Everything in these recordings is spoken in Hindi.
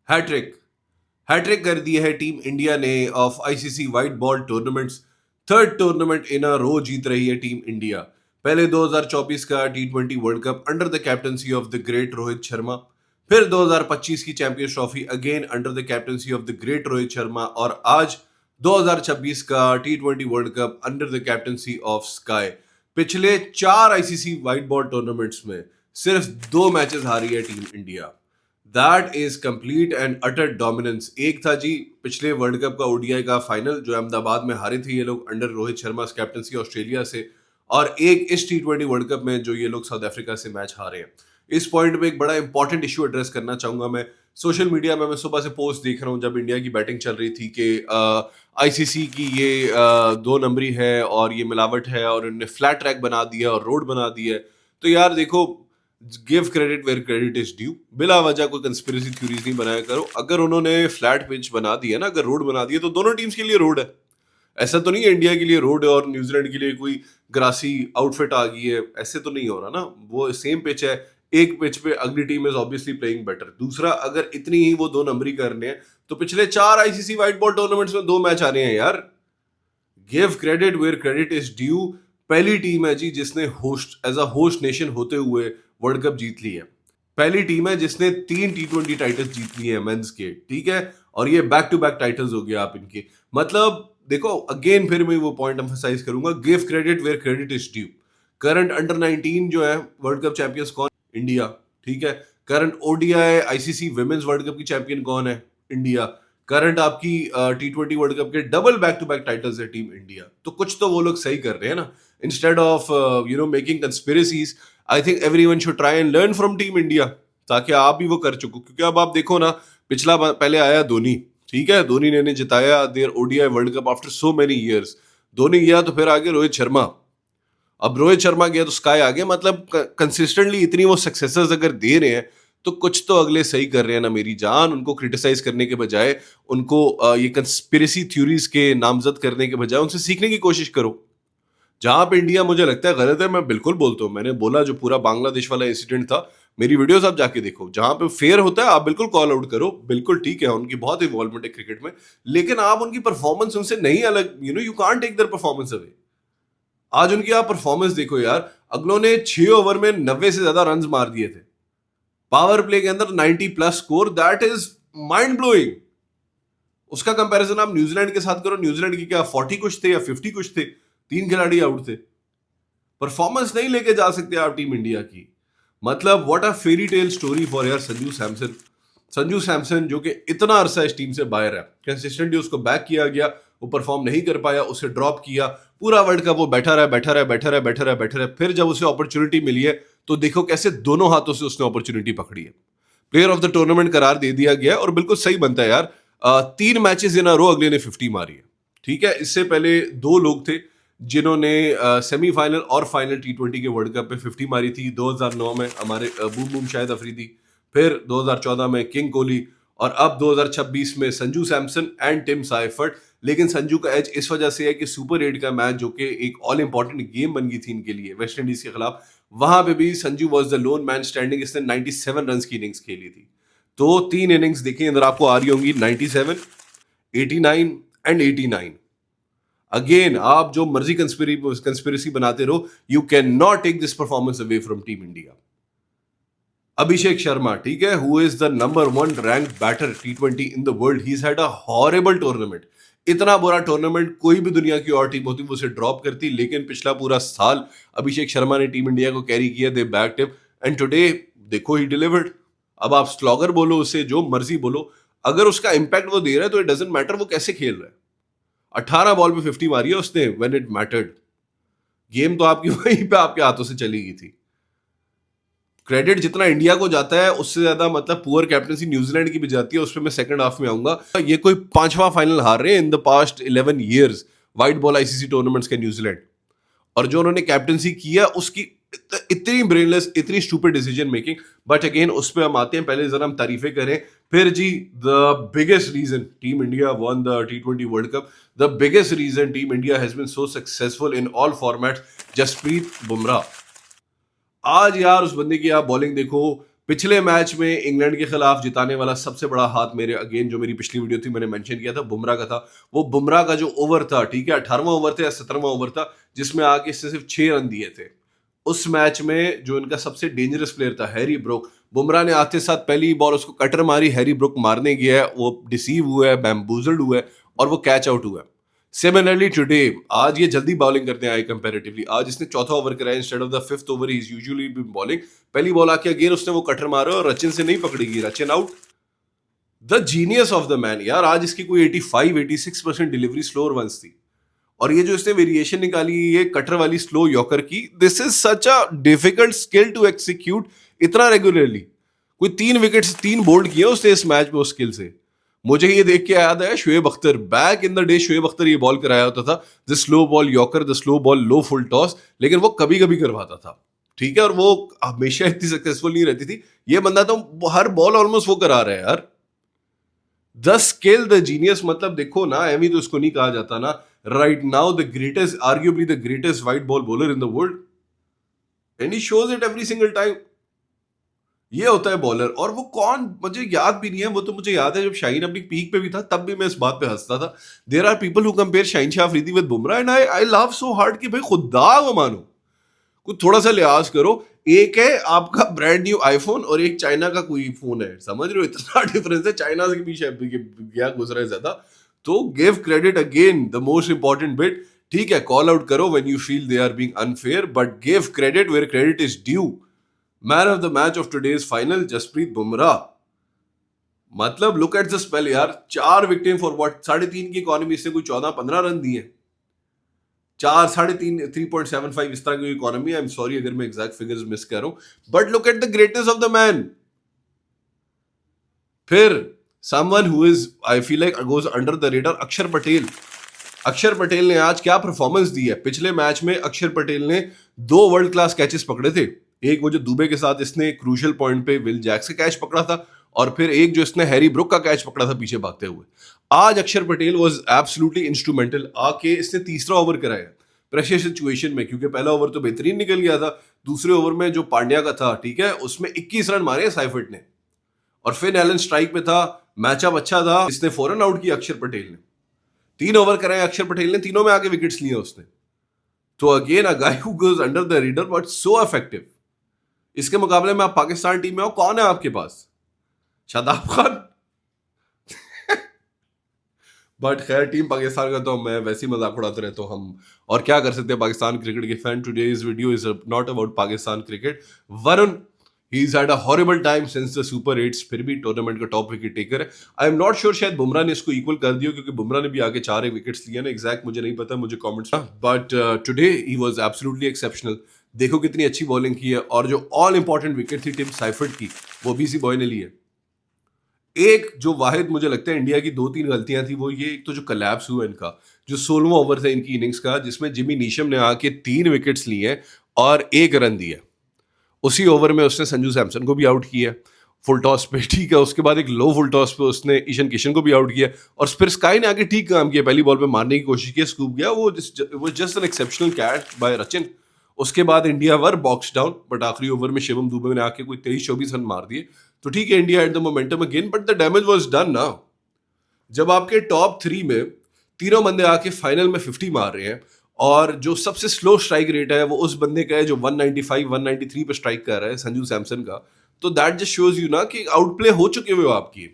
हैट्रिक हैट्रिक कर दी है टीम इंडिया ने of ICC white ball tournaments. Third tournament in a row जीत रही है टीम इंडिया। पहले 2024 का टी20 world cup under the captaincy of the great Rohit Sharma, फिर 2025 की champions trophy again under the captaincy of the great Rohit Sharma, और आज 2026 का टी20 world cup under the captaincy of Sky. पिछले 4 आईसीसी वाइट बॉल टूर्नामेंट्स में सिर्फ 2 मैचेस हारी है team India. That is complete and utter dominance. एक था जी पिछले वर्ल्ड कप का ओडीआई का फाइनल जो अहमदाबाद में हारे थे ये लोग under Rohit Sharma captaincy Australia से, और एक इस टी20 वर्ल्ड कप में जो ये लोग साउथ अफ्रीका से मैच हारे हैं। इस पॉइंट पे एक बड़ा इंपॉर्टेंट इशू एड्रेस करना चाहूंगा मैं। सोशल मीडिया में मैं सुबह से पोस्ट देख रहा हूँ जब इंडिया की बैटिंग चल रही थी कि आईसीसी की ये 2 नंबरी है और ये मिलावट है और इन्होंने फ्लैट ट्रैक बना दिया और रोड बना दी है। तो यार देखो, give credit where credit is due. बिला वजह कोई कंस्पिरेसी थ्योरीज नहीं बनाया करो। अगर उन्होंने फ्लैट पिच बना दी है ना, अगर रोड बना दी है तो दोनों टीम्स के लिए रोड है। ऐसा तो नहीं है इंडिया के लिए रोड है और न्यूजीलैंड के लिए कोई ग्रासी आउटफिट आ गई है, ऐसे तो नहीं हो रहा ना। वो सेम पिच है, एक पिच पे अगली team is obviously playing better. दूसरा, अगर इतनी ही वो 2 नंबरी करने हैं तो पिछले 4 आईसीसी वाइट बॉल टूर्नामेंट्स में 2 मैच आ रहे हैं यार। Give credit where credit is due. पहली टीम है जी जिसने host as a host nation होते हुए वर्ल्ड कप जीत ली है। पहली टीम है जिसने 3 टी20 टाइटल्स जीत लिए हैं मेंस के, ठीक है। और ये बैक टू बैक टाइटल्स हो गया आप इनके। मतलब देखो, अगेन फिर मैं वो पॉइंट एम्फसाइज करूंगा, give credit where credit is due. Current under 19 जो है वर्ल्ड कप चैंपियंस कौन? इंडिया, ठीक है। Current ODI ICC women's world cup की चैंपियन कौन है? इंडिया। करंट आपकी टी20 वर्ल्ड कप के double back to back titles है टीम इंडिया। तो कुछ तो वो लोग सही कर रहे हैं ना। Instead of making conspiracies, I think everyone should try and learn from team India, ताकि आप भी वो कर चुको। क्योंकि अब आप देखो ना, पहले आया धोनी, ठीक है। धोनी ने जिताया their ODI world cup after so many years. Dhoni गया तो फिर आगे रोहित शर्मा। अब रोहित शर्मा गया तो स्काई आ गया। मतलब कंसिस्टेंटली इतनी वो सक्सेसेस अगर दे रहे हैं तो कुछ तो अगले सही कर रहे हैं ना मेरी जान। उनको क्रिटिसाइज करने के बजाय, उनको ये कंस्पिरेसी थ्योरीज के नामजद करने के बजाय उनसे सीखने की कोशिश करो। जहां पे इंडिया मुझे लगता है गलत है, मैं बिल्कुल बोलता हूँ। मैंने बोला जो पूरा बांग्लादेश वाला इंसिडेंट था, मेरी वीडियोस आप जाके देखो। जहां पे फेयर होता है आप बिल्कुल कॉल आउट करो, बिल्कुल ठीक है, उनकी बहुत इन्वॉल्वमेंट है क्रिकेट में। लेकिन आप उनकी परफॉर्मेंस उनसे नहीं अलग, you can't take their performance away. आज उनकी आप परफॉर्मेंस देखो यार, अगलों ने 6 ओवर में 90 से ज्यादा रन मार दिए थे। पावर प्ले के अंदर 90 plus score, that is mind blowing. उसका कंपैरिजन आप न्यूजीलैंड के साथ करो। न्यूजीलैंड की क्या 40 कुछ थे या 50 कुछ थे, 3 खिलाड़ी आउट थे। परफॉर्मेंस नहीं लेके जा सकते आप टीम इंडिया की। मतलब what a fairy tale story for यार संजू सैमसन। संजू सैमसन जो कि इतना अरसा इस टीम से बाहर है, कंसिस्टेंटली उसको बैक किया गया, वो परफॉर्म नहीं कर पाया, उसे ड्रॉप किया। पूरा वर्ल्ड कप वो बैठा रहा बैठा रहा बैठा रहा बैठा रहा बैठा रहा। फिर जब उसे अपॉर्चुनिटी मिली है तो देखो कैसे दोनों हाथों से उसने अपॉर्चुनिटी पकड़ी है। प्लेयर ऑफ द टूर्नामेंट करार दे दिया गया और बिल्कुल सही बनता है यार। 3 मैचेस इन अ रो अगले ने 50 मारी है, ठीक है। इससे पहले 2 लोग थे जिन्होंने सेमीफाइनल और फाइनल टी20 के वर्ल्ड कप पे 50 मारी थी। 2009 में हमारे बूम बूम शाहिद अफरीदी, फिर 2014 में किंग कोहली, और अब 2026 में Sanju Samson and Tim Seifert. लेकिन संजू का एज इस वजह से है कि सुपर 8 का मैच जो कि एक ऑल इंपॉर्टेंट गेम बन गई थी इनके लिए वेस्ट इंडीज के खिलाफ, वहां पे भी Sanju was the loan man standing. इसने 97 रन की इनिंग्स खेली थी। तो 3 इनिंग्स देखिए अंदर आपको आ रही होंगी, 97, 89 एंड 89। अगेन आप जो मर्जी कंस्पिरेसी बनाते रहो, you can not take this performance away from team India. Abhishek Sharma, ठीक है, who is the number 1 rank batter टी20 in the world, he had a horrible tournament. इतना बुरा टूर्नामेंट कोई भी दुनिया की और टीम होती वो उसे ड्रॉप करती। लेकिन पिछला पूरा साल अभिषेक शर्मा ने टीम इंडिया को कैरी किया, दे बैक्ड हिम, एंड टुडे देखो ही डिलीवर्ड। अब आप स्लॉगर बोलो उसे, जो मर्जी बोलो, अगर उसका इंपैक्ट वो दे रहा है तो इट डजंट मैटर वो कैसे खेल रहा है। 18 बॉल पे 50 मारी है उसने व्हेन इट मैटर्ड। गेम तो आपकी वहीं पे आपके हाथों से चली गई थी। क्रेडिट जितना इंडिया को जाता है उससे ज्यादा मतलब पुअर कैप्टनसी न्यूजीलैंड की भी जाती है। उस पर मैं सेकंड हाफ में आऊंगा। ये कोई 5वां फाइनल हार रहे हैं in the past 11 years white ball ICC tournaments के न्यूजीलैंड। और जो उन्होंने कैप्टनसी किया उसकी इतनी ब्रेनलेस, इतनी stupid decision making. But again उस पर हम आते हैं, पहले जरा हम तारीफें करें। फिर जी, the biggest reason team India won the टी20 world cup, the biggest reason team India has been so successful in all formats, Jasprit Bumrah. आज यार उस बंदे की आप बॉलिंग देखो, पिछले मैच में इंग्लैंड के खिलाफ जिताने वाला सबसे बड़ा हाथ मेरे अगेन जो मेरी पिछली वीडियो थी मैंने मेंशन किया था बुमराह का था। वो बुमराह का जो ओवर था, ठीक है, 18वां ओवर था या 17वां ओवर था, जिसमें आगे इसने सिर्फ 6 रन दिए थे। उस मैच में जो इनका सबसे डेंजरस प्लेयर था हैरी ब्रोक, बुमराह ने आते साथ पहली बॉल उसको कटर मारी, हैरी ब्रोक मारने गया है, वो डिसीव हुआ है, बैम्बूजल्ड हुआ है और वो कैच आउट हुआ है। सिमिलरली टुडे, आज ये जल्दी बॉलिंग करते आए कंपैरेटिवली। आज इसने चौथा ओवर कराया instead of the fifth over he is usually been bowling. पहली बॉल आके अगेन उसने वो कटर मारा और रचिन से नहीं पकड़ेगी, Rachin out. The genius of the man यार। आज इसकी कोई 85-86% डिलीवरी स्लो वंस थी। और ये जो इसने वेरिएशन निकाली ये कटर वाली स्लो यॉर्कर की, this is such a difficult skill to execute इतना रेगुलरली। कोई 3 विकेट्स 3 बोल्ड किए उसने इस मैच में उस स्किल से। मुझे ये देख के याद आया Shoaib Akhtar, back in the day Shoaib Akhtar ये बॉल कराया होता था, the slow ball yorker, the slow ball low full toss, लेकिन वो कभी कभी करवाता था, ठीक है, और वो हमेशा इतनी सक्सेसफुल नहीं रहती थी। ये बंदा तो हर बॉल ऑलमोस्ट वो करा रहा है यार। द स्किल, द जीनियस, मतलब देखो ना, एमी तो उसको नहीं कहा जाता ना। Right now the greatest, arguably the greatest white ball bowler in the world, and he shows it every single time. ये होता है बॉलर। और वो कौन मुझे याद भी नहीं है, वो तो मुझे याद है जब शाहीन अपनी पीक पे भी था तब भी मैं इस बात पे हंसता था। There are people who compare Shaheen Shah Afridi with Bumrah and I laugh so hard कि भाई खुदा वो मानो, कुछ थोड़ा सा लिहाज करो। एक है आपका ब्रांड न्यू आईफोन और एक चाइना का कोई फोन है, समझ रहे हो, इतना डिफरेंस है, चाइना के पीछे गया गुजरा है ज्यादा। तो give credit, again the most important bit, ठीक है, कॉल आउट करो when you feel they are being unfair, but give credit where credit is due. Man of the match of today's final Jasprit Bumrah. मतलब लुक एट द स्पेल यार, 4 विकेट फॉर व्हाट, 3.5 की इकोनॉमी से कोई 14-15 रन दिए, 4 3.5 3.75 इस तरह की इकोनॉमी। आई एम सॉरी अगर मैं एग्जैक्ट फिगर्स मिस कर रहा हूं, but look at the greatness of the man. फिर someone who is I feel like goes under the radar, Akshar Patel. अक्षर पटेल ने आज क्या परफॉर्मेंस दी है। पिछले मैच में अक्षर पटेल ने 2 वर्ल्ड क्लास कैचेस पकड़े थे। एक वो जो दुबे के साथ इसने क्रूशियल पॉइंट पे विल जैक्स का कैच पकड़ा था, और फिर एक जो इसने हैरी ब्रुक का कैच पकड़ा था पीछे भागते हुए। आज अक्षर पटेल वाज एब्सोल्युटली इंस्ट्रूमेंटल। आके इसने तीसरा ओवर कराया प्रेशर सिचुएशन में, क्योंकि पहला ओवर तो बेहतरीन निकल गया था। दूसरे ओवर में जो पांड्या का था, ठीक है, उसमें 21 रन मारे साइफर्ट ने, और फिर एलन स्ट्राइक पे था, मैचअप अच्छा था, इसने फौरन आउट किया अक्षर पटेल ने। 3 ओवर कराए अक्षर पटेल ने, तीनों में आके विकेट्स लिए उसने। तो again a guy who goes under the raider but so effective. इसके मुकाबले में आप पाकिस्तान टीम में हो, कौन है आपके पास? शादाब खान। बट खैर, टीम पाकिस्तान का तो मैं वैसे ही मजाक उड़ाते रहता हूँ हम, और क्या कर सकते हैं पाकिस्तान क्रिकेट के fan. Today's video is not about Pakistan cricket. Varun, he's had a horrible time since the Super 8, फिर भी टूर्नामेंट का टॉप विकेट टेकर है। आई एम नॉट श्योर, शायद बुमराह ने इसको इक्वल कर दिया, क्योंकि बुमराह ने भी आगे 4 विकेट्स लिए ना, एग्जैक्ट मुझे नहीं पता, मुझे comments, but today he was absolutely exceptional. देखो कितनी अच्छी बॉलिंग की है, और जो ऑल इंपॉर्टेंट विकेट थी टिम साइफर्ट की, वो भी इसी बॉय ने ली है। एक जो वाहिद मुझे लगता है इंडिया की 2-3 गलतियां थी, वो ये, एक तो जो कलैप्स हुआ इनका, जो 16वां ओवर था इनकी इनिंग्स का, जिसमें जिमी नीशम ने आके 3 विकेट्स लिए हैं और 1 रन दिया। उसी ओवर में उसने संजू सैमसन को भी आउट किया फुल टॉस पे, ठीक है। उसके बाद एक लो फुल टॉस पे उसने ईशान किशन को भी आउट किया, और फिर स्काई ने आके ठीक काम किया, पहली बॉल पे मारने की कोशिश की, स्कूप गया, वो just an exceptional catch by Rachin. उसके बाद India were box down, but आखिरी ओवर में शिवम दुबे ने आके कोई 23-24 रन मार दिए। तो ठीक है, India at the momentum again, but the damage was done ना। जब आपके टॉप 3 में तीनों बंदे आके फाइनल में 50 मार रहे हैं, और जो सबसे स्लो स्ट्राइक रेट है वो उस बंदे का है जो 195-193 पे स्ट्राइक कर रहा है, संजू सैमसन का, तो दैट जस्ट शोज यू ना कि आउटप्ले हो चुके हुए हो आपकी।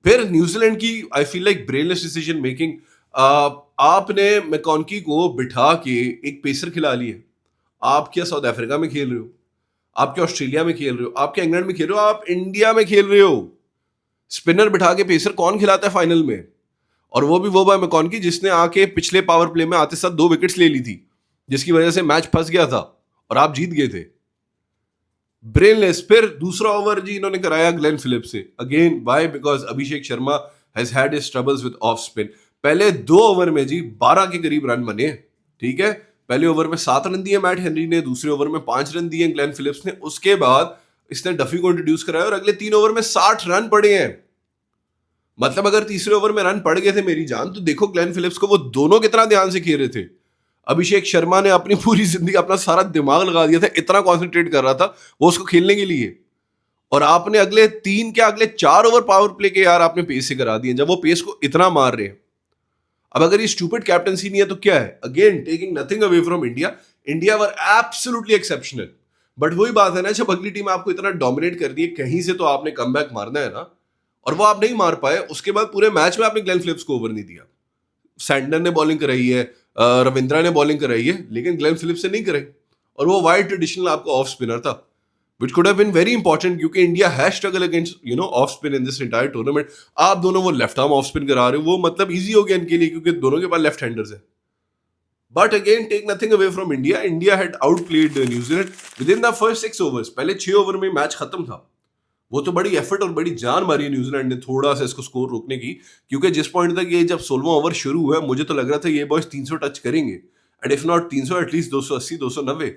फिर न्यूजीलैंड की आई feel like brainless decision making. आपने मैकॉन्की को बिठा के एक पेसर खिला लिए। आप क्या साउथ अफ्रीका में खेल रहे हो, आप क्या ऑस्ट्रेलिया में खेल रहे हो, आप क्या इंग्लैंड में खेल रहे हो, आप इंडिया में खेल रहे हो। स्पिनर बिठा के पेसर कौन खिलाता है फाइनल में? और वो भी वो बाय मैकॉन्की जिसने आके पिछले पावर प्ले में आते साथ 2 विकेट्स ले ली थी, जिसकी वजह से मैच फंस गया था और आप जीत गए थे। ब्रेनलेस। फिर दूसरा ओवर जी इन्होंने कराया ग्लेन फिलिप्स से, again by because Abhishek Sharma has had his troubles with off spin. पहले 2 ओवर में जी 12 के करीब रन बने, ठीक है। पहले ओवर में 7 रन दिए मैट हेनरी ने, दूसरे ओवर में 5 रन दिए ग्लेन फिलिप्स ने। उसके बाद इसने डफी को इंट्रोड्यूस कराया और अगले 3 ओवर में 60 रन पड़े हैं। मतलब अगर तीसरे ओवर में रन पड़ गए थे मेरी जान, तो देखो ग्लेन फिलिप्स को वो दोनों कितना ध्यान से खेल रहे थे। अभिषेक शर्मा ने अपनी पूरी जिंदगी अपना सारा दिमाग लगा दिया था, इतना कॉन्सेंट्रेट कर रहा था वो उसको खेलने के लिए। और आपने अगले 4 ओवर पावर प्ले के यार आपने पेस से करा दिए, जब वो पेस को इतना मार रहे हैं। अब अगर ये स्टूपिड कैप्टनसी नहीं है तो क्या है? Again taking nothing away from India, India were absolutely exceptional. But वही बात है ना, जब अगली टीम आपको इतना डोमिनेट कर दी है, कहीं से तो आपने कमबैक मारना है ना, और वो आप नहीं मार पाए। उसके बाद पूरे मैच में आपने ग्लेन फिलिप्स को ओवर नहीं दिया। सैंडर ने बॉलिंग कराई है, रविंद्रा ने बॉलिंग कराई है, लेकिन ग्लेन फिलिप्स से नहीं कराई। और वो वाइड ट्रेडिशनल आपका ऑफ स्पिनर था, which could have been very important, क्योंकि India has struggle against off spin in this entire tournament. आप दोनों वो लेफ्ट आर्म ऑफ स्पिन करा रहे हो, वो मतलब इजी हो गया इनके लिए, क्योंकि दोनों के पास लेफ्ट हैंडर्स है। But again take nothing away from India, India had outplayed New Zealand with in the first 6 overs. पहले 6 ओवर में मैच खत्म था। वो तो बड़ी एफर्ट और बड़ी जान मारी है न्यूजीलैंड ने थोड़ा सा इसको स्कोर रोकने की, क्योंकि जिस पॉइंट तक ये जब 16वां ओवर शुरू हुआ, मुझे तो लग रहा था ये बॉयज 300 टच करेंगे, and if not 300 at least 280 290।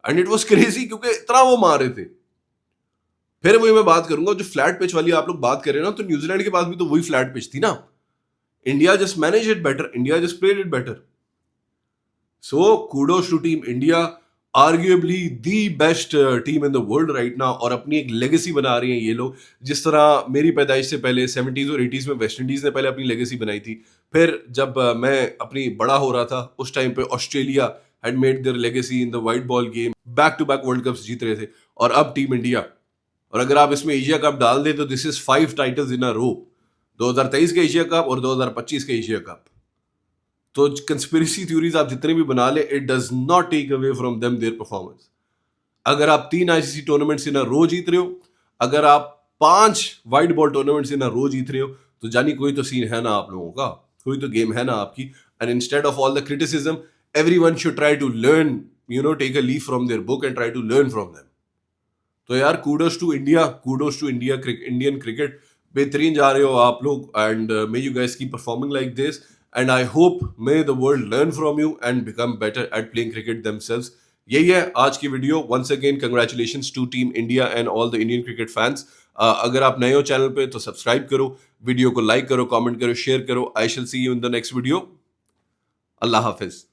And it was crazy, क्योंकि इतना वो मार रहे थे। फिर वही मैं बात करूंगा, जो फ्लैट पिच वाली आप लोग बात कर रहे हैं ना, तो न्यूजीलैंड के पास भी तो वही फ्लैट पिच थी ना। India just manage it better, India just played it better. So kudos to team India, arguably the best team in the world right now, और अपनी एक लेगेसी बना रही हैं ये लोग। जिस तरह मेरी पैदाइश से पहले 70s और 80s में वेस्ट इंडीज ने पहले अपनी लेगेसी बनाई थी, फिर जब मैं अपनी बड़ा हो रहा था उस टाइम पे Australia had made their legacy in the white ball game, back to back world cups जीत रहे थे, और अब टीम इंडिया। और अगर आप इसमें एशिया कप डाल दें तो this is 5 titles in a row, 2023 का एशिया कप और 2025 का एशिया कप। तो कंस्पिरेसी थ्योरीज आप जितने भी बना ले, it does not take away from them their performance. अगर आप 3 ICC tournaments in a row जीत रहे हो, अगर आप 5 white ball tournaments in a row जीत रहे हो, तो जानी कोई तो सीन है ना आप लोगों का, कोई तो गेम है ना आपकी। And instead of all the criticism, everyone should try to learn, take a leaf from their book and try to learn from them. तो यार kudos to India, kudos to India, Indian cricket. बेहतरीन जा रहे हो आप लोग, and may you guys keep performing like this, and I hope may the world learn from you and become better at playing cricket themselves. यही है आज की video. Once again congratulations to team India and all the Indian cricket fans. अगर आप नए हो चैनल पे तो सब्सक्राइब करो, वीडियो को लाइक करो, कमेंट करो, शेयर करो। I shall see you in the next video. Allah Hafiz.